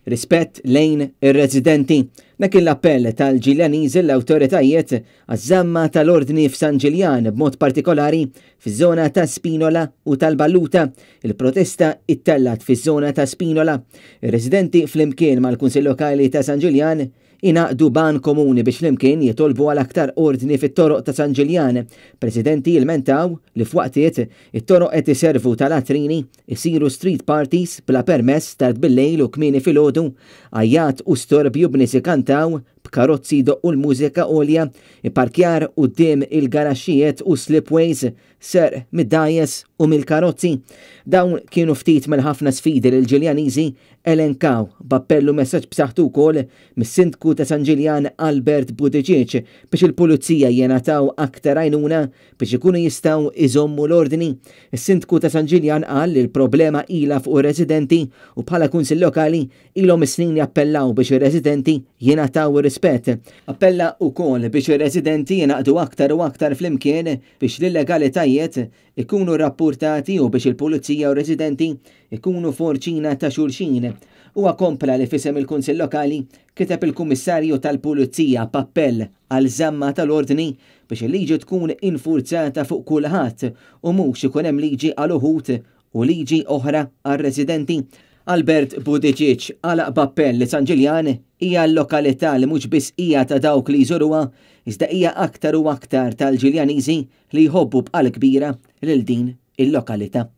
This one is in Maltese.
rispett lejn ir-residenti. Dak l-appell tal-Ġiljaniżi l-awtoritajiet għaż-żamma tal-ordni f'San Ġiljan b'mod partikolari fiż-żona ta' Spinola u tal-Balluta. Il-protesta ittellat fiż-żona ta' Spinola. Ir-residenti flimkien mal-Kunsill Lokali ta' San Ġiljan inaqdu ban komuni biex flimkien jitolbu għal aktar ordni fit-toroq ta' San Ġiljan. Presidenti jilmentaw li f'waqtiet it-toroq qed iservu tal-latrini isiru street parties bla permess tard bil-lejl u kmieni filgħodu, għajjat u storbju b'nies ikantaw b'karozzi doqqu l-mużika għolja, ipparkjar quddiem il-garaxxijiet u slipways ser mid-dajes u mill-karozzi. Dawn kienu ftit mill-ħafna sfidi li l-Ġiljaniżi elenkaw b'appellu messaġġ b'saħħtu wkoll mis-Sindku ta' San Ġiljan Albert Buttigieg biex il-pulizija jingħataw aktar għajnuna biex ikunu jistgħu iżommu l-ordni. Is-Sindku ta' San Ġiljan qal li l-problema ilha fuq ir-residenti u bħala kunsill lokali ilhom is-snin jappellaw biex ir-residenti jingħataw ir-rispett. Appella wkoll biex ir-residenti jingħaqdu aktar u aktar flimkien biex l-illegalitajiet ikunu rapportati u biex il-pulizija u residenti ikunu forċina ta' xulxin. Huwa kompla li fisem il-Kunsill Lokali kiteb il-Kummissarju tal-Pulizija b'appell għal żamma tal-ordni biex il-liġi tkun infurzata fuq kulħadd u mhux ikun hemm liġi għal uħud u liġi oħra għar-residenti. Albert Buttigieg għalaq b'appell li San Ġiljan hija l-lokalità li mhux biss hija ta' dawk li jżuruha, iżda hija aktar u aktar tal-Ġiljaniżi li jħobbu bqal kbira lil din il-lokalità.